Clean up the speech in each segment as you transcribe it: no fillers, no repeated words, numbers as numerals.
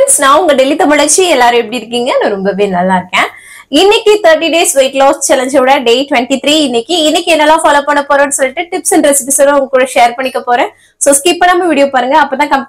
friends, நான் உங்க டெல்லி தமிழச்சி. எல்லாரும் எப்படி இருக்கீங்க? நான் ரொம்பவே நல்லா இருக்கேன். இன்னைக்கு 30 days weight loss challenge ஓட day 23. இன்னைக்கு என்னெல்லாம் ஃபாலோ பண்ண போறோம்னு சொல்லிட்டு டிப்ஸ் அண்ட் ரெசிபிஸ் உங்க கூட ஷேர் பண்ணிக்க போறேன். சோ ஸ்கிப் பண்ணாம வீடியோ பாருங்க, அப்பதான்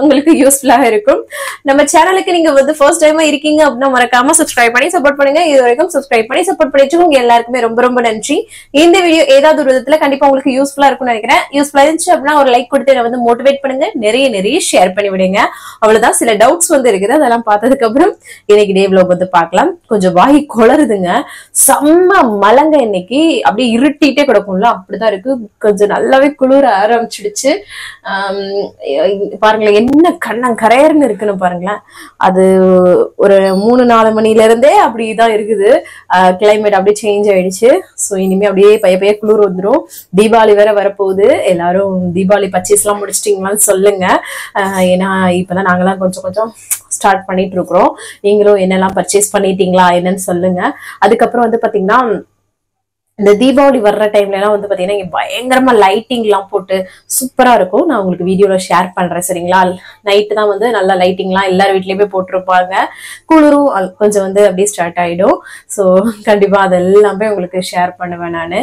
உங்களுக்கு யூஸ்ஃபுல்லா இருக்கும். நம்ம சேனலுக்கு நீங்க வந்து ஃபர்ஸ்ட் டைமா இருக்கீங்க அப்படின்னா மறக்காம சப்ஸ்கிரைப் பண்ணி சப்போர்ட் பண்ணுங்க. இது வரைக்கும் சப்ஸ்கிரைப் பண்ணி சப்போர்ட் பண்ணிட்டு உங்க எல்லாருக்குமே ரொம்ப ரொம்ப நன்றி. இந்த வீடியோ ஏதாவது ஒரு விதத்துல கண்டிப்பா உங்களுக்கு யூஸ்ஃபுல்லா இருக்கும்னு நினைக்கிறேன். யூஸ்ஃபுல்லா இருந்துச்சு அப்படின்னா ஒரு லைக் கொடுத்து என்ன வந்து மோட்டிவேட் பண்ணுங்க, நிறைய ஷேர் பண்ணி விடுங்க. அவ்வளவுதான். சில டவுட்ஸ் வந்து இருக்குது, அதெல்லாம் பார்த்ததுக்கு அப்புறம் இன்னைக்கு டே vlog வந்து பார்க்கலாம். கொஞ்சம் வாய் கொளறுதுங்க, செம்ம மழங்க. இன்னைக்கு அப்படியே இருட்டிட்டே கிடக்கும்ல, அப்படிதான் இருக்கு. கொஞ்சம் நல்லாவே குளிர ஆரம்பிச்சிடுச்சு. பாருங்களேன் என்ன கரையர்னு இருக்குன்னு பாருங்களேன். அது ஒரு 3-4 மணில இருந்தே அப்படிதான் இருக்குது. கிளைமேட் அப்படியே சேஞ்ச் ஆயிடுச்சு. சோ இனிமே அப்படியே பைய குளிர் வந்துடும். தீபாவளி வேற வரப்போகுது. எல்லாரும் தீபாவளி பர்ச்சேஸ் எல்லாம் முடிச்சிட்டீங்களான்னு சொல்லுங்க. ஏன்னா இப்பதான் நாங்கெல்லாம் கொஞ்சம் ஸ்டார்ட் பண்ணிட்டு இருக்கிறோம். நீங்களும் என்னெல்லாம் பர்ச்சேஸ் பண்ணிட்டீங்களா என்னன்னு சொல்லுங்க. அதுக்கப்புறம் வந்து பாத்தீங்கன்னா இந்த தீபாவளி வர்ற டைம்ல எல்லாம் வந்து பாத்தீங்கன்னா இங்க பயங்கரமா லைட்டிங் எல்லாம் போட்டு சூப்பரா இருக்கும். நான் உங்களுக்கு வீடியோல ஷேர் பண்றேன், சரிங்களா? நைட்டு தான் வந்து நல்ல லைட்டிங் எல்லாம் எல்லார் வீட்லயுமே போட்டிருப்பாங்க. குளிரும் கொஞ்சம் வந்து அப்படியே ஸ்டார்ட் ஆயிடும். ஸோ கண்டிப்பா அதெல்லாமே உங்களுக்கு ஷேர் பண்ணுவேன் நான்.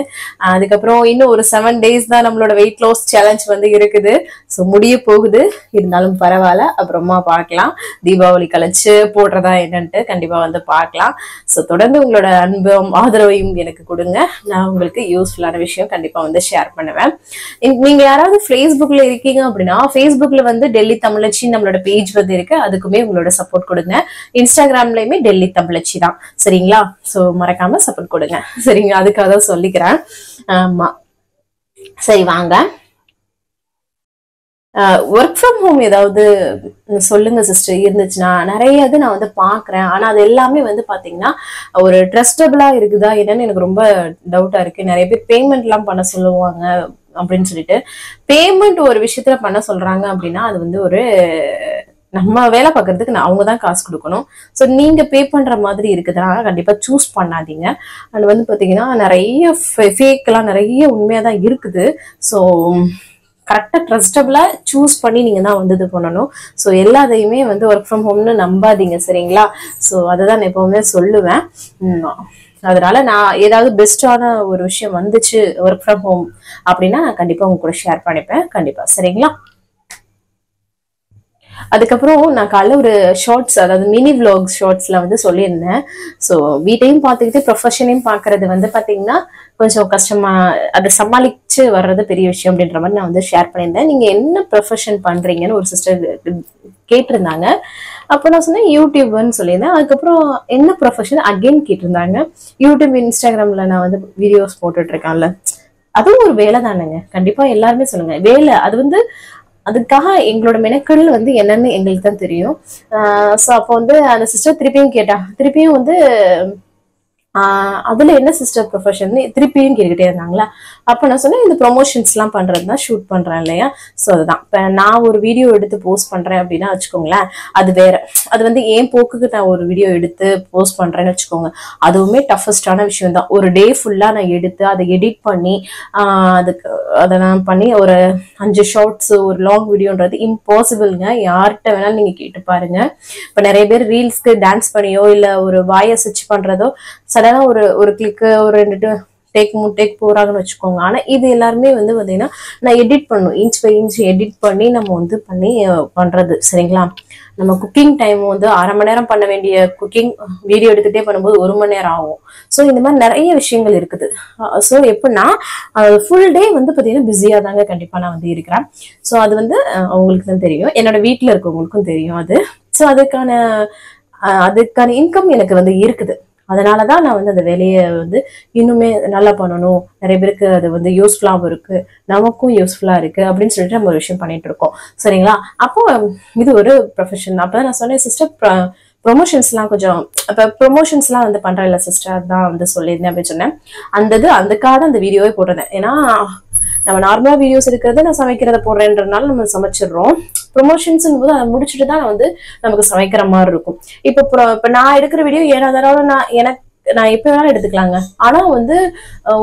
அதுக்கப்புறம் இன்னும் ஒரு 7 days தான் நம்மளோட வெயிட் லாஸ் சேலஞ்ச் வந்து இருக்குது. ஸோ முடிய போகுது, இருந்தாலும் பரவாயில்ல, அப்புறமா பார்க்கலாம். தீபாவளி கழிச்சு போடுறதா என்னன்ட்டு கண்டிப்பா வந்து பார்க்கலாம். ஸோ தொடர்ந்து உங்களோட அன்பும் ஆதரவையும் எனக்கு கொடுங்க. நான் உங்களுக்கு யூஸ்ஃபுல்லான விஷயம் கண்டிப்பா வந்து ஷேர் பண்ணுவேன். நீங்க யாராவது Facebookல இருக்கீங்க அப்படின்னா Facebookல வந்து டெல்லி தமிழச்சி நம்மளோட பேஜ் வந்து இருக்கு, அதுக்குமே உங்களோட சப்போர்ட் கொடுங்க. இன்ஸ்டாகிராம்லயுமே டெல்லி தமிழச்சி தான், சரிங்களா? சோ மறக்காம சப்போர்ட் கொடுங்க, சரிங்க? அதுக்காக தான் சொல்லிக்கிறேன். ஆமா, சரி வாங்க. ஒர்க் ஃப்ரம் ஹோம் ஏதாவது சொல்லுங்க சிஸ்டர் இருந்துச்சுன்னா. நிறைய இது நான் வந்து பாக்குறேன், ஆனா அது எல்லாமே வந்து பாத்தீங்கன்னா ஒரு ட்ரஸ்டபிளா இருக்குதா என்னன்னு எனக்கு ரொம்ப டவுட்டா இருக்கு. நிறைய பேர் பேமெண்ட் எல்லாம் பண்ண சொல்லுவாங்க அப்படின்னு சொல்லிட்டு, பேமெண்ட் ஒரு விஷயத்துல பண்ண சொல்றாங்க அப்படின்னா அது வந்து ஒரு நம்ம வேலை பார்க்கறதுக்கு அவங்கதான் காசு கொடுக்கணும். ஸோ நீங்க பே பண்ற மாதிரி இருக்குதுன்னா கண்டிப்பா சூஸ் பண்ணாதீங்க. அது வந்து பாத்தீங்கன்னா நிறைய ஃபேக் எல்லாம் நிறைய உண்மையாதான் இருக்குது. ஸோ கரெக்டா ட்ரஸ்டபிளா சூஸ் பண்ணி நீங்க தான் வந்து இது பண்ணணும். ஸோ எல்லாத்தையுமே வந்து ஒர்க் ஃப்ரம் ஹோம்னு நம்பாதீங்க, சரிங்களா? ஸோ அதை தான் நான் எப்பவுமே சொல்லுவேன். அதனால நான் ஏதாவது பெஸ்டான ஒரு விஷயம் வந்துச்சு ஒர்க் ஃப்ரம் ஹோம் அப்படின்னா நான் கண்டிப்பா உங்க கூட ஷேர் பண்ணிப்பேன், கண்டிப்பா, சரிங்களா? அதுக்கப்புறம் நான் காலைல ஒரு ஷார்ட்ஸ், அதாவது மினி விளாக் ஷார்ட்ஸ்ல வந்து சொல்லியிருந்தேன். ஸோ வீட்டையும் பார்த்துக்கிட்டு ப்ரொஃபஷனையும் பார்க்கறது வந்து பாத்தீங்கன்னா கொஞ்சம் கஷ்டமா, அதை சமாளிச்சு வர்றது பெரிய விஷயம் அப்படின்ற மாதிரி நான் வந்து ஷேர் பண்ணியிருந்தேன். நீங்க என்ன ப்ரொஃபஷன் பண்றீங்கன்னு ஒரு சிஸ்டர் கேட்டிருந்தாங்க. அப்போ நான் சொன்னேன் யூடியூப்னு சொல்லியிருந்தேன். அதுக்கப்புறம் என்ன ப்ரொஃபஷன் அகெயின் கேட்டிருந்தாங்க. யூடியூப் இன்ஸ்டாகிராம்ல நான் வந்து வீடியோஸ் போட்டுட்டு இருக்கேன்ல, அதுவும் ஒரு வேலை தானுங்க. கண்டிப்பா எல்லாருமே சொல்லுங்க வேலை. அது வந்து அதுக்காக எங்களோட மெனக்கடல் வந்து என்னன்னு எங்களுக்கு தான் தெரியும். ஸோ அப்போ வந்து அந்த சிஸ்டர் திருப்பியும் வந்து அதுல என்ன சிஸ்டர் ப்ரொஃபஷன் திருப்பியும் கேட்டுக்கிட்டே இருந்தாங்களா. அப்ப நான் சொன்னேன் இந்த ப்ரொமோஷன்ஸ் எல்லாம் பண்றதுதான், ஷூட் பண்றேன் இல்லையா. ஸோ அதுதான் இப்ப நான் ஒரு வீடியோ எடுத்து போஸ்ட் பண்றேன் அப்படின்னா வச்சுக்கோங்களேன், அது வேற. அது வந்து என் போக்குக்கு நான் ஒரு வீடியோ எடுத்து போஸ்ட் பண்றேன்னு வச்சுக்கோங்க, அதுவுமே டஃபஸ்டான விஷயம் தான். ஒரு டே ஃபுல்லா நான் எடுத்து அதை எடிட் பண்ணி அதை நான் பண்ணி ஒரு 5 ஷார்ட்ஸ் ஒரு லாங் வீடியோன்றது இம்பாசிபிள்ங்க. யார்கிட்ட வேணாலும் நீங்க கேட்டு பாருங்க. இப்ப நிறைய பேர் ரீல்ஸ்க்கு டான்ஸ் பண்ணியோ இல்ல ஒரு வாயை ஸ்விட்ச் பண்றதோ சடனா ஒரு கிளிக்கு ஒரு 2 டேக் போறாங்கன்னு வச்சுக்கோங்க. ஆனா இது எல்லாருமே வந்து பாத்தீங்கன்னா நான் எடிட் பண்ணணும், இன்ச் பை இன்ச் எடிட் பண்ணி நம்ம வந்து பண்ணி பண்றது, சரிங்களா? நம்ம குக்கிங் டைம் வந்து 1/2 மணி நேரம் பண்ண வேண்டிய குக்கிங் வீடியோ எடுத்துட்டே பண்ணும்போது 1 மணி நேரம் ஆகும். ஸோ இந்த மாதிரி நிறைய விஷயங்கள் இருக்குது. ஸோ எப்படின்னா ஃபுல் டே வந்து பாத்தீங்கன்னா பிஸியா தாங்க கண்டிப்பா நான் வந்து இருக்கிறேன். ஸோ அது வந்து அவங்களுக்கு தான் தெரியும், என்னோட வீட்டுல இருக்கவங்களுக்கும் தெரியும் அது. ஸோ அதுக்கான இன்கம் எனக்கு வந்து இருக்குது. அதனாலதான் நான் வந்து அந்த வேலையை வந்து இன்னுமே நல்லா பண்ணணும், நிறைய பேருக்கு அது வந்து யூஸ்ஃபுல்லாகவும் இருக்கு, நமக்கும் யூஸ்ஃபுல்லா இருக்கு அப்படின்னு சொல்லிட்டு நம்ம ஒரு விஷயம் பண்ணிட்டு இருக்கோம், சரிங்களா? அப்போ இது ஒரு ப்ரொஃபஷன். அப்பதான் நான் சொன்னேன் சிஸ்டர் ப்ரொமோஷன்ஸ் எல்லாம் கொஞ்சம் இப்ப ப்ரொமோஷன்ஸ் எல்லாம் வந்து பண்றேன் இல்ல சிஸ்டர் தான் வந்து சொல்லியிருந்தேன் அப்படின்னு சொன்னேன். அதுக்காக தான் அந்த வீடியோவே போட்டிருந்தேன். ஏன்னா நம்ம நார்மலா வீடியோஸ் இருக்கிறது நான் சமைக்கிறத போடுறேன்றதுனால நம்ம சமைச்சிடுறோம். ப்ரொமோஷன்ஸ் போது அதை முடிச்சுட்டு தான் வந்து நமக்கு சமைக்கிற மாதிரி இருக்கும். இப்ப நான் எடுக்கிற வீடியோ ஏனாதாலும் நான் எப்ப வேணாலும் எடுத்துக்கலாங்க. ஆனா வந்து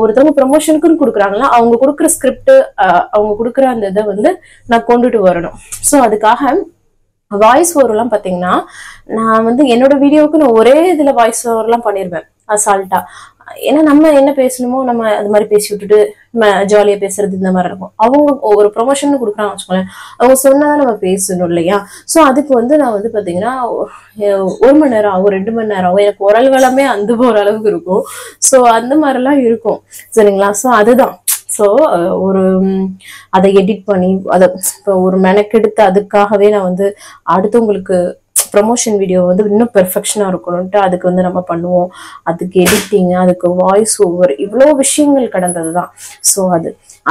ஒருத்தவங்க ப்ரொமோஷனுக்குன்னு கொடுக்குறாங்களா, அவங்க கொடுக்குற ஸ்கிரிப்ட் அவங்க கொடுக்குற அந்த இதை வந்து நான் கொண்டுட்டு வரணும். ஸோ அதுக்காக வாய்ஸ் ஓவர்லாம் பாத்தீங்கன்னா நான் வந்து என்னோட வீடியோவுக்கு நான் ஒரே இதுல வாய்ஸ் ஓவர்லாம் பண்ணிருவேன் அசால்ட்டா. ஏன்னா நம்ம என்ன பேசணுமோ நம்ம அது மாதிரி பேசி விட்டுட்டு நம்ம ஜாலியா பேசுறது இந்த மாதிரி இருக்கும். அவங்க ஒரு ப்ரொமோஷன் கொடுக்குறாங்க வச்சுக்கோங்களேன், அவங்க சொன்னாதான் நம்ம பேசணும் இல்லையா. சோ அதுக்கு வந்து நான் வந்து பாத்தீங்கன்னா 1 மணி நேரம் ஆகும், 2 மணி நேரம் ஆகும், எனக்கு குரல் வளமே அந்த போற அளவுக்கு இருக்கும். சோ அந்த மாதிரி எல்லாம் இருக்கும் சரிங்களா. சோ அதுதான் ஸோ ஒரு அதை எடிட் பண்ணி அதை இப்போ ஒரு மெனக்கெடுத்து அதுக்காகவே நான் வந்து அடுத்தவங்களுக்கு ப்ரமோஷன் வீடியோ வந்து இன்னும் பெர்ஃபெக்ஷனாக இருக்கணும்ட்டு அதுக்கு வந்து நம்ம பண்ணுவோம். அதுக்கு எடிட்டிங், அதுக்கு வாய்ஸ் ஓவர், இவ்வளோ விஷயங்கள் கடந்தது தான். ஸோ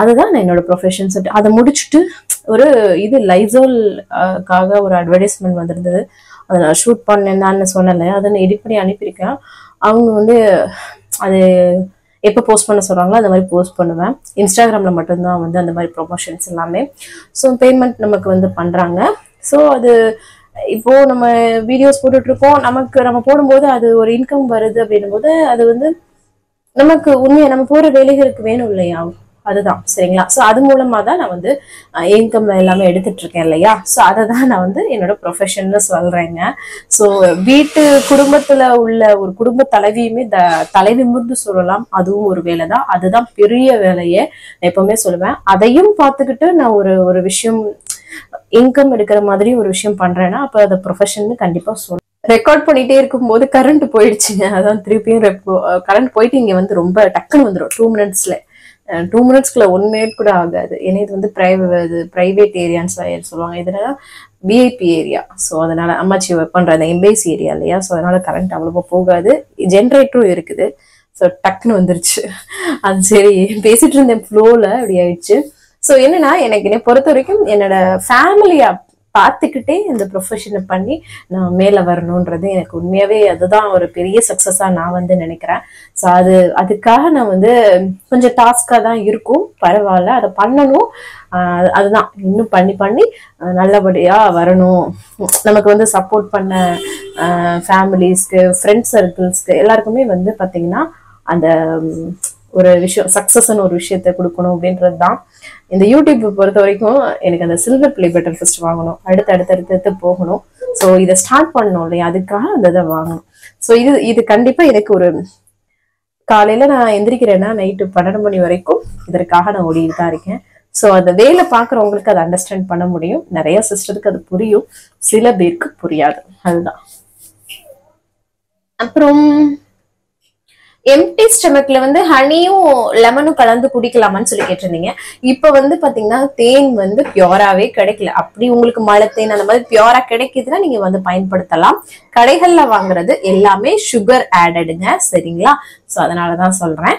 அதுதான் நான் என்னோட ப்ரொஃபஷன். அதை முடிச்சுட்டு ஒரு இது லைசோல்காக ஒரு அட்வர்டைஸ்மெண்ட் வந்திருந்தது, அதை நான் ஷூட் பண்ணேன்னு சொன்னேன். அதை நான் எடிட் பண்ணி அனுப்பியிருக்கேன். அவங்க வந்து அது எப்போ போஸ்ட் பண்ண சொல்றாங்களோ அந்த மாதிரி போஸ்ட் பண்ணுவேன். இன்ஸ்டாகிராம்ல மட்டும்தான் வந்து அந்த மாதிரி ப்ரொமோஷன்ஸ் எல்லாமே. ஸோ பேமெண்ட் நமக்கு வந்து பண்றாங்க. ஸோ அது இப்போ நம்ம வீடியோஸ் போட்டுட்டு இருக்கோம், நம்ம போடும்போது அது ஒரு இன்கம் வருது அப்படின்னும் போது அது வந்து நமக்கு உண்மையா நம்ம போற வேலைகளுக்கு வேணும் இல்லையா, அதுதான் சரிங்களா. ஸோ அது மூலமா தான் நான் வந்து இன்கம் எல்லாமே எடுத்துட்டு இருக்கேன் இல்லையா. ஸோ அதை தான் நான் வந்து என்னோட ப்ரொஃபஷன்னு சொல்றேங்க. ஸோ குடும்பத்துல உள்ள ஒரு குடும்ப தலைவியுமே தலை நிமிர்ந்து சொல்லலாம், அதுவும் ஒரு வேலை தான். அதுதான் பெரிய வேலையே நான் எப்பவுமே சொல்லுவேன். அதையும் பார்த்துக்கிட்டு நான் ஒரு விஷயம் இன்கம் எடுக்கிற மாதிரி ஒரு விஷயம் பண்றேன்னா அப்ப அதை ப்ரொஃபஷன் கண்டிப்பா சொல்லுவேன். ரெக்கார்ட் பண்ணிட்டே இருக்கும்போது கரண்ட் போயிடுச்சுங்க. அதான் திருப்பியும் கரண்ட் போயிட்டு இங்க வந்து ரொம்ப டக்குன்னு வந்துடும் 2 மினிட்ஸ்ல. 2 மினிட்ஸ்க்குள்ள 1 மினிட் கூட ஆகாது. ஏன்னா இது வந்து பிரைவேட் ஏரியான்னு சொல்லுவாங்க, இதுல விஐபி ஏரியா. ஸோ அதனால அம்மாச்சி ஒர்க் பண்ற அந்த எம்பேசி ஏரியா இல்லையா. ஸோ அதனால கரண்ட் அவ்வளவா போகாது, ஜென்ரேட்டரும் இருக்குது. ஸோ டக்குன்னு வந்துருச்சு. அது சரி பேசிட்டு இருந்தேன் ஃப்ளோல அப்படி ஆயிடுச்சு. ஸோ என்னன்னா எனக்கு என்னை பொறுத்த வரைக்கும் என்னோட ஃபேமிலியா பார்த்துக்கிட்டே இந்த ப்ரொஃபஷனை பண்ணி நான் மேல வரணும்ன்றது எனக்கு உண்மையாவே அதுதான் ஒரு பெரிய சக்சஸா நான் வந்து நினைக்கிறேன். ஸோ அதுக்காக நான் வந்து கொஞ்சம் டாஸ்கா தான் இருக்கும், பரவாயில்ல, அதை பண்ணணும். அதுதான் இன்னும் பண்ணி நல்லபடியா வரணும். நமக்கு வந்து சப்போர்ட் பண்ண ஃபேமிலிஸ்க்கு, ஃப்ரெண்ட்ஸ் சர்க்கிள்ஸ்க்கு எல்லாருக்குமே வந்து பாத்தீங்கன்னா அந்த ஒரு விஷயம் சக்சஸ்ன்னு ஒரு விஷயத்த கொடுக்கணும் அப்படின்றது தான். இந்த யூடியூப் பொறுத்த வரைக்கும் எனக்கு அந்த சில்வர் பிளே பட்டன் ஃபர்ஸ்ட் வாங்கணும், அடுத்து போகணும். ஸோ இதை ஸ்டார்ட் பண்ணணும் இல்லையா, அதுக்காக அந்த இதை வாங்கணும். ஸோ இது கண்டிப்பா எனக்கு ஒரு காலையில நான் எந்திரிக்கிறேன்னா நைட்டு 12 மணி வரைக்கும் இதற்காக நான் ஓடிட்டு தான் இருக்கேன். ஸோ அந்த வேலை பார்க்குறவங்களுக்கு அதை அண்டர்ஸ்டாண்ட் பண்ண முடியும், நிறைய சிஸ்டருக்கு அது புரியும், சில பேருக்கு புரியாது, அதுதான். அப்புறம் எம்டி ஸ்டமக்ல வந்து ஹனியும் லெமனும் கலந்து குடிக்கலாமான்னு சொல்லி கேட்டிருந்தீங்க. இப்ப வந்து பாத்தீங்கன்னா தேன் வந்து பியூராவே கிடைக்கல. அப்படி உங்களுக்கு மழை தேன் அந்த மாதிரி பியூரா கிடைக்குதுன்னா நீங்க வந்து பயன்படுத்தலாம். கடைகள்ல வாங்குறது எல்லாமே சுகர் ஆடடுங்க சரிங்களா. சோ அதனாலதான் சொல்றேன்,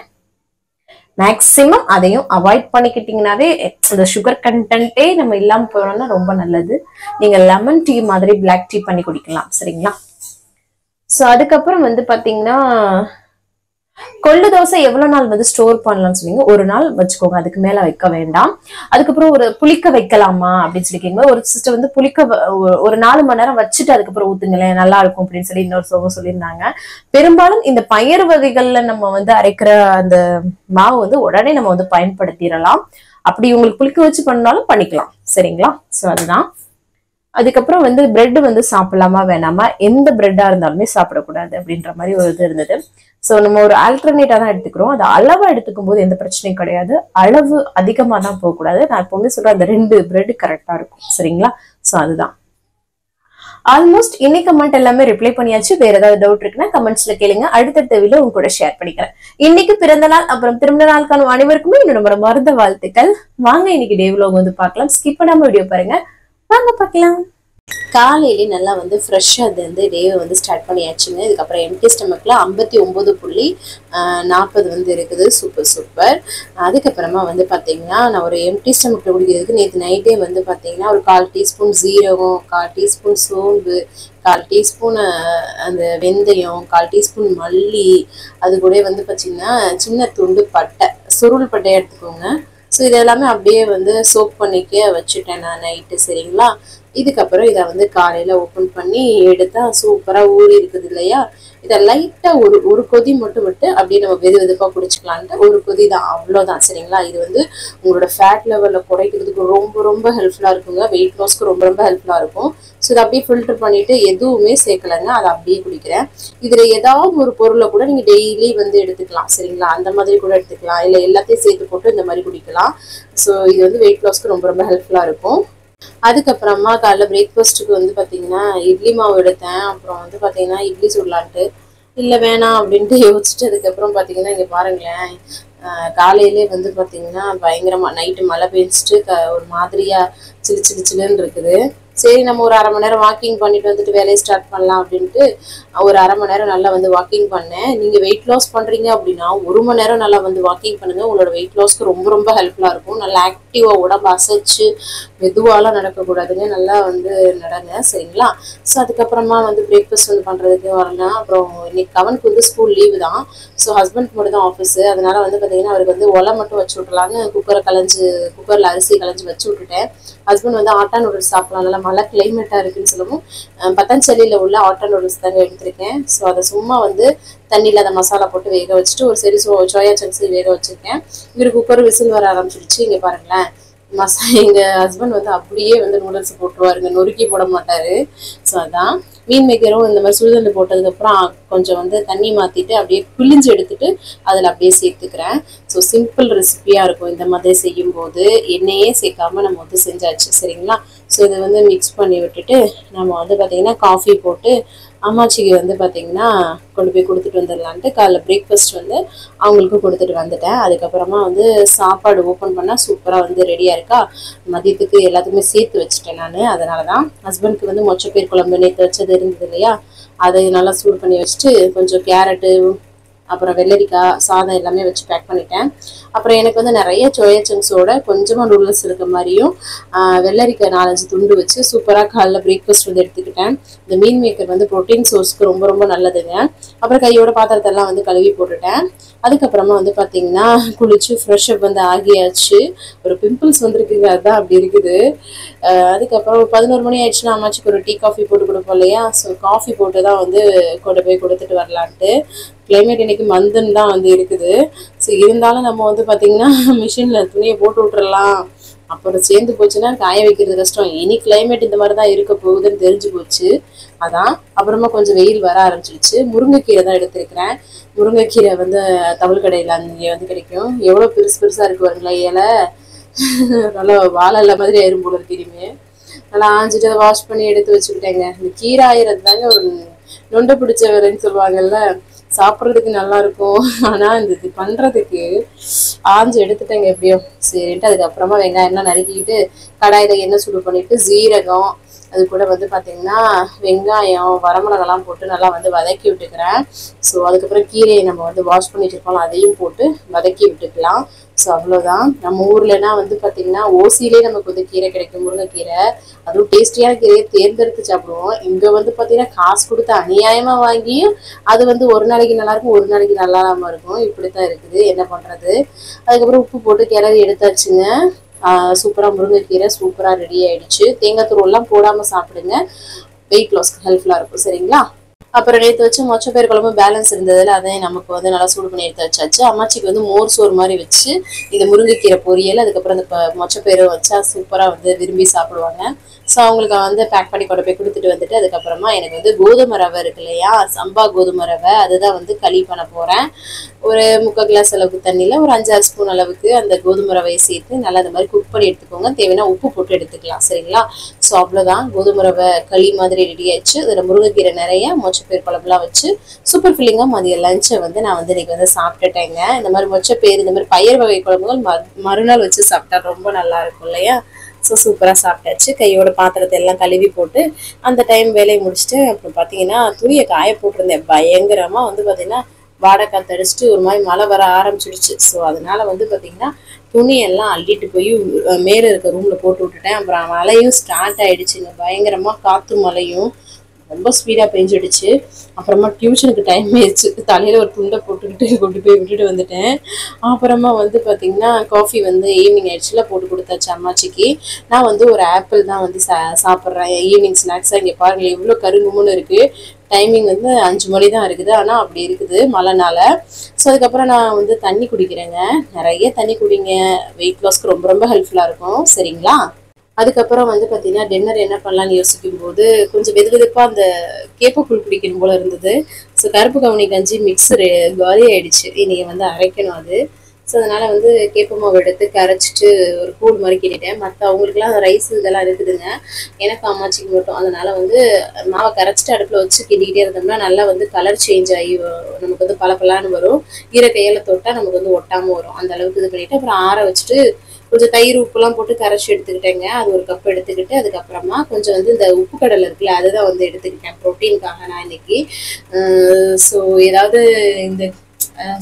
மேக்சிமம் அதையும் அவாய்ட் பண்ணிக்கிட்டீங்கன்னாவே இந்த சுகர் கண்டென்ட்டே நம்ம இல்லாம போறோம்னா ரொம்ப நல்லது. நீங்க லெமன் டீ மாதிரி பிளாக் டீ பண்ணி குடிக்கலாம் சரிங்களா. சோ அதுக்கப்புறம் வந்து பாத்தீங்கன்னா கொள்ளு தோசை எவ்வளவு நாள் வந்து ஸ்டோர் பண்ணலாம்னு சொன்னீங்க. 1 நாள் வச்சுக்கோங்க, அதுக்கு மேல வைக்க வேண்டாம். அதுக்கப்புறம் ஒரு புளிக்க வைக்கலாமா அப்படின்னு சொல்லி கேட்கும்போது ஒரு சிஸ்டர் வந்து புளிக்க ஒரு 4 மணி நேரம் வச்சுட்டு அதுக்கப்புறம் ஊத்துங்களேன் நல்லா இருக்கும் அப்படின்னு சொல்லி இன்னொரு சொல்லியிருந்தாங்க. பெரும்பாலும் இந்த பயறு வகைகள்ல நம்ம வந்து அரைக்கிற அந்த மாவு வந்து உடனே நம்ம வந்து பயன்படுத்திடலாம். அப்படி உங்களுக்கு புளிக்க வச்சு பண்ணாலும் பண்ணிக்கலாம் சரிங்களா. சோ அதுதான். அதுக்கப்புறம் வந்து பிரெட் வந்து சாப்பிடலாமா வேணாமா, எந்த பிரெட்டா இருந்தாலுமே சாப்பிடக்கூடாது அப்படின்ற மாதிரி ஒரு இது இருந்தது. சோ நம்ம ஒரு ஆல்டர்னேட்டா தான் எடுத்துக்கிறோம், அது அளவா எடுத்துக்கும் போது எந்த பிரச்சனையும் கிடையாது, அளவு அதிகமா தான் போகக்கூடாது. நான் எப்பவுமே சொல்றேன் அந்த 2 பிரெட் கரெக்டா இருக்கும் சரிங்களா. சோ அதுதான். ஆல்மோஸ்ட் இன்னைக்கு கமெண்ட் எல்லாமே ரிப்ளை பண்ணியாச்சு. வேற ஏதாவது டவுட் இருக்குன்னா கமெண்ட்ஸ்ல கேளுங்க, அடுத்தடுத்த வீடியோ உங்க கூட ஷேர் பண்ணிக்கிறேன். இன்னைக்கு பிறந்த நாள் அப்புறம் திருமண நாளுக்கான அனைவருக்குமே என்னோட மருந்த வாழ்த்துக்கள். வாங்க இன்னைக்கு டே vlog வந்து பார்க்கலாம், ஸ்கிப் பண்ணாம வீடியோ பாருங்க, வாங்க பார்க்கலாம். காலையிலே நல்லா வந்து ஃப்ரெஷ்ஷாக அது வந்து டேவை வந்து ஸ்டார்ட் பண்ணியாச்சுங்க. இதுக்கப்புறம் எம்டி ஸ்டமக்கில் 59.40 வந்து இருக்குது, சூப்பர். அதுக்கப்புறமா வந்து பார்த்தீங்கன்னா நான் ஒரு எம்டி ஸ்டமக்கில் குடிக்கிறதுக்கு நேற்று நைட்டே வந்து பார்த்தீங்கன்னா ஒரு 1/4 டீஸ்பூன் ஜீரகம், 1/4 டீஸ்பூன் சோம்பு, 1/4 டீஸ்பூன் அந்த வெந்தயம், 1/4 டீஸ்பூன் மல்லி, அது கூட வந்து பார்த்தீங்கன்னா சின்ன துண்டு பட்டை, சுருள் பட்டையை எடுத்துக்கோங்க. ஸோ இதெல்லாமே அப்படியே வந்து சோக் பண்ணிக்க வச்சுட்டேன் நான் நைட்டு சரிங்களா. இதுக்கப்புறம் இதை வந்து காலையில ஓப்பன் பண்ணி எடுத்தா சூப்பரா ஊறி இருக்குது இல்லையா. இதை லைட்டா ஒரு கொதி மட்டும் விட்டு அப்படியே நம்ம வெது வெதுப்பா குடிச்சுக்கலான்ட்டு ஒரு கொதி தான், அவ்வளவுதான் சரிங்களா. இது வந்து உங்களோட ஃபேட் லெவல்ல குறைக்கிறதுக்கு ரொம்ப ரொம்ப ஹெல்ப்ஃபுல்லா இருக்குங்க. வெயிட் லாஸ்க்கு ரொம்ப ரொம்ப ஹெல்ப்ஃபுல்லா இருக்கும். ஸோ இதை அப்படியே ஃபில்டர் பண்ணிட்டு எதுவுமே சேர்க்கலைங்க, அதை அப்படியே குடிக்கிறேன். இதுல ஏதாவது ஒரு பொருளை கூட நீங்க டெய்லி வந்து எடுத்துக்கலாம் சரிங்களா. அந்த மாதிரி கூட எடுத்துக்கலாம், இல்லை எல்லாத்தையும் சேர்த்து போட்டு இந்த மாதிரி குடிக்கலாம். ஸோ இது வந்து வெயிட் லாஸ்க்கு ரொம்ப ரொம்ப ஹெல்ப்ஃபுல்லா இருக்கும். அதுக்கப்புறமா காலைல பிரேக்ஃபாஸ்ட்டுக்கு வந்து பார்த்தீங்கன்னா இட்லி மாவு எடுத்தேன். அப்புறம் வந்து பார்த்தீங்கன்னா இட்லி சுடலான்ட்டு இல்லை வேணாம் அப்படின்ட்டு யோசிச்சுட்டு அதுக்கப்புறம் பார்த்தீங்கன்னா இங்கே பாருங்களேன், காலையிலே வந்து பார்த்தீங்கன்னா பயங்கரமாக நைட்டு மழை பெஞ்சிட்டு ஒரு மாதிரியாக சிலு சிலு சிலுன்னு இருக்குது. சரி நம்ம ஒரு 1/2 மணி நேரம் வாக்கிங் பண்ணிட்டு வந்துட்டு வேலையை ஸ்டார்ட் பண்ணலாம் அப்படின்ட்டு ஒரு 1/2 மணி நேரம் நல்லா வந்து வாக்கிங் பண்ணேன். நீங்கள் வெயிட் லாஸ் பண்ணுறீங்க அப்படின்னா 1 மணி நேரம் நல்லா வந்து வாக்கிங் பண்ணுங்கள். உங்களோட வெயிட் லாஸ்க்கு ரொம்ப ரொம்ப ஹெல்ப்ஃபுல்லாக இருக்கும். நல்லா ஆக்டிவாக உடம்பு அசைச்சு மெதுவாலாம் நடக்கக்கூடாதுங்க, நல்லா வந்து நடங்க சரிங்களா. ஸோ அதுக்கப்புறமா வந்து பிரேக்ஃபாஸ்ட் வந்து பண்ணுறதுக்கு வரலாம். அப்புறம் இன்னைக்கு அவனுக்கு வந்து ஸ்கூல் லீவு தான். ஸோ ஹஸ்பண்ட் மட்டும் தான் ஆஃபீஸு. அதனால வந்து பார்த்தீங்கன்னா அவருக்கு வந்து ஒலை மட்டும் வச்சு விட்றலான்னு குக்கரில் அரிசி களைஞ்சி வச்சு விட்டுட்டேன். ஹஸ்பண்ட் வந்து ஆட்டா நூடுல்ஸ் சாப்பிடலாம், நல்லா மழை கிளைமேட்டாக இருக்குன்னு சொல்லவும் பத்தஞ்சலியில் உள்ள ஆட்டா நூடுல்ஸ் தாங்க எடுத்திருக்கேன். ஸோ அதை சும்மா வந்து தண்ணியில் அதை மசாலா போட்டு வேக வச்சுட்டு ஒரு சரி சோயா சங்க்ஸ் வேக வச்சுருக்கேன். இவர் குக்கர் விசில் வர ஆரம்பிச்சிடுச்சு. இங்கே பாருங்களேன், எங்கள் ஹஸ்பண்ட் வந்து அப்படியே வந்து நூடுல்ஸ் போட்டுருவாருங்க, நொறுக்கி போட மாட்டார். ஸோ அதான் மீன் மேக்கரும் இந்த மாதிரி சுடுதண்ணி போட்டதுக்கப்புறம் கொஞ்சம் வந்து தண்ணி மாற்றிட்டு அப்படியே பிழிஞ்சு எடுத்துட்டு அதில் அப்படியே சேர்த்துக்கிறேன். ஸோ சிம்பிள் ரெசிபியாக இருக்கும். இந்த மாதிரி செய்யும்போது எண்ணெயே சேர்க்காம நம்ம வந்து செஞ்சாச்சு சரிங்களா. ஸோ இதை வந்து மிக்ஸ் பண்ணி விட்டுட்டு நம்ம வந்து பார்த்திங்கன்னா காஃபி போட்டு அம்மாச்சிக்கு வந்து பார்த்திங்கன்னா கொண்டு போய் கொடுத்துட்டு வந்துடலான்ட்டு காலைல பிரேக்ஃபாஸ்ட் வந்து அவங்களுக்கு கொடுத்துட்டு வந்துட்டேன். அதுக்கப்புறமா வந்து சாப்பாடு ஓப்பன் பண்ணால் சூப்பராக வந்து ரெடியாக இருக்கா. மதியத்துக்கு எல்லாத்துக்குமே சேர்த்து வச்சுட்டேன் நான். அதனால தான் ஹஸ்பண்டுக்கு வந்து மொச்சப்பயிர் குழம்பு நேற்று வச்சது இருந்தது இல்லையா, அதை நல்லா சூடு பண்ணி வச்சுட்டு கொஞ்சம் கேரட்டு அப்புறம் வெள்ளரிக்காய் சாதம் எல்லாமே வச்சு பேக் பண்ணிட்டேன். அப்புறம் எனக்கு வந்து நிறைய சோயா சங்க்ஸோட கொஞ்சமாக நூடுல்ஸ் இருக்க மாதிரியும் வெள்ளரிக்காய் 4-5 துண்டு வச்சு சூப்பராக காலைல பிரேக்ஃபாஸ்ட் வந்து எடுத்துக்கிட்டேன். இந்த மீன் மேக்கர் வந்து ப்ரோட்டீன் சோர்ஸ்க்கு ரொம்ப ரொம்ப நல்லதுங்க. அப்புறம் கையோட பாத்திரத்தெல்லாம் வந்து கழுவி போட்டுட்டேன். அதுக்கப்புறமா வந்து பார்த்தீங்கன்னா குளிச்சு ஃப்ரெஷ்அப் வந்து ஆகியாச்சு. ஒரு பிம்பிள்ஸ் வந்துருக்குங்க, அதுதான் அப்படி இருக்குது. அதுக்கப்புறம் 11 மணி ஆயிடுச்சுன்னா அம்மாச்சிக்கு ஒரு டீ காஃபி போட்டு கொடுப்போம் இல்லையா. ஸோ காஃபி போட்டு தான் வந்து கொண்டு போய் கொடுத்துட்டு வரலான்ட்டு. கிளைமேட் இன்னைக்கு மந்துன்னு தான் வந்து இருக்குது. ஸோ இருந்தாலும் நம்ம வந்து பார்த்தீங்கன்னா மிஷினில் துணியை போட்டு விட்டுறலாம், அப்புறம் சேர்ந்து போச்சுன்னா காய வைக்கிறது கஷ்டம். இனி கிளைமேட் இந்த மாதிரி தான் இருக்க போகுதுன்னு தெரிஞ்சு போச்சு. அதான் அப்புறமா கொஞ்சம் வெயில் வர ஆரம்பிச்சிடுச்சு. முருங்கைக்கீரை தான் எடுத்திருக்கிறேன். முருங்கைக்கீரை வந்து தவள் கடையில் அங்கே வந்து கிடைக்கும். எவ்வளோ பெருசு பெருசாக இருக்கு வருங்களா இலை, நல்லா வாழை இல்லை மாதிரி ஆயிரும் போல இருக்கு. இனிமே நல்லா ஆஞ்சிட்டு அதை வாஷ் பண்ணி எடுத்து வச்சுக்கிட்டேங்க. இந்த கீரை ஆயிரம் தாங்க ஒரு நொண்டை பிடிச்ச வேலைன்னு சொல்லுவாங்கல்ல, சாப்பிட்றதுக்கு நல்லா இருக்கும், ஆனால் இந்த இது பண்ணுறதுக்கு ஆஞ்சு எடுத்துட்டேங்க எப்படியும். சரின்ட்டு அதுக்கப்புறமா வெங்காயம்லாம் நறுக்கிக்கிட்டு கடாயில் எண்ணெய் சூடு பண்ணிவிட்டு ஜீரகம் அது கூட வந்து பார்த்திங்கன்னா வெங்காயம் வரமிளகாலாம் போட்டு நல்லா வந்து வதக்கி விட்டுக்கிறேன். ஸோ அதுக்கப்புறம் கீரையை நம்ம வந்து வாஷ் பண்ணி வச்சுருக்கோம், அதையும் போட்டு வதக்கி விட்டுக்கலாம். ஸோ அவ்வளோதான். நம்ம ஊர்லனா வந்து பார்த்திங்கன்னா ஓசியிலே நமக்கு வந்து கீரை கிடைக்கும், முருங்கைக்கீரை. அதுவும் டேஸ்டியான கீரையை தேர்ந்தெடுத்து சாப்பிடுவோம். இங்கே வந்து பார்த்திங்கன்னா காசு கொடுத்து அநியாயமாக வாங்கியும் அது வந்து ஒரு நாளைக்கு நல்லாயிருக்கும், ஒரு நாளைக்கு நல்லா இல்லாமல் இருக்கும். இப்படி தான் இருக்குது, என்ன பண்ணுறது. அதுக்கப்புறம் உப்பு போட்டு கிளறி எடுத்தாச்சுங்க. சூப்பராக முருங்கைக்கீரை சூப்பராக ரெடி ஆகிடுச்சு. தேங்காய் தூள்லாம் போடாமல் சாப்பிடுங்க, வெயிட் லாஸ்க்கு ஹெல்ப்ஃபுல்லாக இருக்கும் சரிங்களா. அப்புறம் நேற்று வச்சு மொச்சப்பயிர் குழம்பு பேலன்ஸ் இருந்ததில் அதையும் நமக்கு வந்து நல்லா சூடு பண்ணி எடுத்து வச்சாச்சு. அம்மாச்சிக்கு வந்து மோர் சோறு மாதிரி வச்சு இந்த முருங்கைக்கீரை பொரியல் அதுக்கப்புறம் இந்த மொச்சப்பயிரும் வச்சா சூப்பராக வந்து விரும்பி சாப்பிடுவாங்க. ஸோ அவங்களுக்கு வந்து பேக் பண்ணி கொண்டு போய் கொடுத்துட்டு வந்துட்டு அதுக்கப்புறமா எனக்கு வந்து கோதுமை ரவை இருக்கு இல்லையா, சம்பா கோதுமை ரவை, அதுதான் வந்து களி பண்ண போகிறேன். ஒரு 3/4 கிளாஸ் அளவுக்கு தண்ணியில் ஒரு 5-6 ஸ்பூன் அளவுக்கு அந்த கோதுமை ரவையை சேர்த்து நல்லா இந்த மாதிரி குக் பண்ணி எடுத்துக்கோங்க. தேவைன்னா உப்பு போட்டு எடுத்துக்கலாம் சரிங்களா. ஸோ அவ்வளோதான், கோதுமை ரவை களி மாதிரி ரெடி ஆயிடுச்சு. அதில் முருங்கைக்கீரை நிறைய மொச்சப்பயிர் குழம்புலாம் வச்சு சூப்பர் ஃபில்லிங்காக மதிய லஞ்சை வந்து நான் வந்து இன்றைக்கி வந்து சாப்பிட்டுட்டேங்க. இந்த மாதிரி மொச்சப்பயிர் இந்த மாதிரி பயிர் வகை குழம்புகள் மறுநாள் வச்சு சாப்பிட்டா ரொம்ப நல்லா இருக்கும் இல்லையா. ஸோ சூப்பராக சாப்பிட்டாச்சு. கையோட பாத்திரத்தை எல்லாம் கழுவி போட்டு அந்த டைம் வேலையை முடிச்சுட்டு அப்புறம் பார்த்தீங்கன்னா துணியை காய போட்டிருந்தேன். பயங்கரமாக வந்து பார்த்தீங்கன்னா வாடைக்காத்து அடிச்சுட்டு ஒரு மாதிரி மழை வர ஆரம்பிச்சிடுச்சு. ஸோ அதனால வந்து பார்த்தீங்கன்னா துணியெல்லாம் அள்ளிட்டு போய் மேலே இருக்க ரூமில் போட்டு விட்டுட்டேன். அப்புறம் மழையும் ஸ்டார்ட் ஆகிடுச்சுங்க, பயங்கரமாக காற்று மழையும் ரொம்ப ஸ்பீடாக பெஞ்சிடுச்சு. அப்புறமா டியூஷனுக்கு டைம் ஆயிடுச்சு, தலையில் ஒரு துண்டை போட்டுக்கிட்டு கொண்டு போய் விட்டுட்டு வந்துட்டேன். அப்புறமா வந்து பார்த்திங்கன்னா காஃபி வந்து ஈவினிங் ஆயிடுச்சுல போட்டு கொடுத்தாச்சு அம்மாச்சிக்கு. நான் வந்து ஒரு ஆப்பிள் தான் வந்து சாப்பிட்றேன் ஈவினிங் ஸ்நாக்ஸாக. இங்கே பாருங்கள் எவ்வளோ கருங்குமுன்னு இருக்குது. டைமிங் வந்து 5 மணி தான் இருக்குது, ஆனால் அப்படி இருக்குது மழைனால. ஸோ அதுக்கப்புறம் நான் வந்து தண்ணி குடிக்கிறேங்க. நிறைய தண்ணி குடிங்க, வெயிட் லாஸ்க்கு ரொம்ப ரொம்ப ஹெல்ப்ஃபுல்லாக இருக்கும். சரிங்களா? அதுக்கப்புறம் வந்து பார்த்தீங்கன்னா டின்னர் என்ன பண்ணலான்னு யோசிக்கும் போது கொஞ்சம் வெதுவெதுப்பாக அந்த கேப்பக்கூழ் குடிக்கணும் போல இருந்தது. ஸோ கருப்பு கவுனி கஞ்சி மிக்சரு காலி ஆயிடுச்சு, இன்றைக்கி வந்து அரைக்கணும் அது. ஸோ அதனால் வந்து கேப்ப மாவு எடுத்து கரைச்சிட்டு ஒரு கூழ் மாதிரி கிண்டிட்டேன். மற்ற அவங்களுக்குலாம் ரைஸ் இதெல்லாம் இருக்குதுங்க, எனக்கு அம்மாச்சிக்கு மட்டும். அதனால் வந்து மாவை கரைச்சிட்டு அடுப்பில் வச்சு கிண்டிக்கிட்டே இருந்தோம்னா நல்லா வந்து கலர் சேஞ்ச் ஆகி நமக்கு வந்து பலப்பலான்னு வரும். கையில் தொட்டால் நமக்கு வந்து ஒட்டாமல் வரும். அந்த அளவுக்கு இது பண்ணிவிட்டு அப்புறம் ஆற வச்சுட்டு கொஞ்சம் தயிர் உப்புலாம் போட்டு கரைச்சி எடுத்துக்கிட்டேங்க. அது ஒரு கப் எடுத்துக்கிட்டு அதுக்கப்புறமா கொஞ்சம் வந்து இந்த உப்பு கடலை இருக்குல்ல அதுதான் வந்து எடுத்துக்கிட்டேன் ப்ரோட்டீனுக்காக நான் இன்னைக்கு. ஸோ ஏதாவது இந்த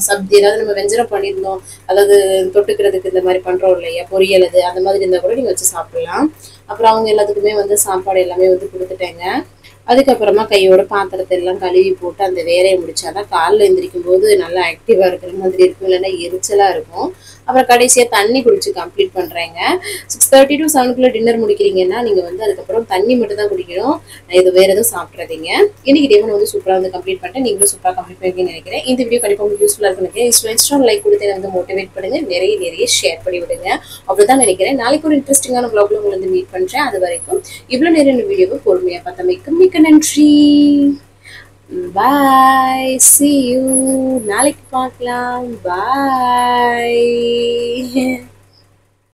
சப்ஜி ஏதாவது நம்ம வெஞ்சனம் பண்ணியிருந்தோம், அதாவது தொட்டுக்கிறதுக்கு இந்த மாதிரி பண்ணுறோம் இல்லையா, பொரியல் அது அந்த மாதிரி இருந்தால் கூட நீங்கள் வச்சு சாப்பிடலாம். அப்புறம் அவங்க எல்லாத்துக்குமே வந்து சாப்பாடு எல்லாமே வந்து கொடுத்துட்டேங்க. அதுக்கப்புறமா கையோட பாத்திரத்தை எல்லாம் கழுவி போட்டு அந்த வேலையை முடிச்சாதான் காலைல எழுந்திரிக்கும் போது நல்லா ஆக்டிவாக இருக்கிற மாதிரி இருக்கும், இல்லைன்னா எரிச்சலாக இருக்கும். அப்புறம் கடைசியாக தண்ணி குடிச்சு கம்ப்ளீட் பண்ணுறேங்க. 6:30 to 7 டின்னர் முடிக்கிறீங்கன்னா நீங்கள் வந்து அதுக்கப்புறம் தண்ணி மட்டும் தான் குடிக்கணும். இது வேறு எதுவும் சாப்பிட்றதீங்க. இன்னைக்கு டேமன் வந்து சூப்பராக வந்து கம்ப்ளீட் பண்ணிட்டேன். நீங்களும் சூப்பராக கம்ப்ளீட் பண்ணிருக்கீங்கன்னு நினைக்கிறேன். இந்த வீடியோ கண்டிப்பாக உங்களுக்கு யூஸ்ஃபுல்லாக இருக்குன்னு நினைக்கிறேன். இன்ஸ்டாகிராம் லைக் கொடுத்து வந்து மோட்டிவேட் பண்ணுங்க, நிறைய ஷேர் பண்ணி விடுங்க. அவ்வளோதான் நினைக்கிறேன். நாளைக்கு ஒரு இன்ட்ரெஸ்டிங்கான வ்ளாக்ல உங்களை வந்து மீட் பண்ணுறேன். அது வரைக்கும் இவ்வளோ நேரம் வீடியோவை பொறுமையாக பார்த்தமைக்கு மிக்க நன்றி. பாய், see you. நாளைக்கு பார்க்கலாம். பாய்.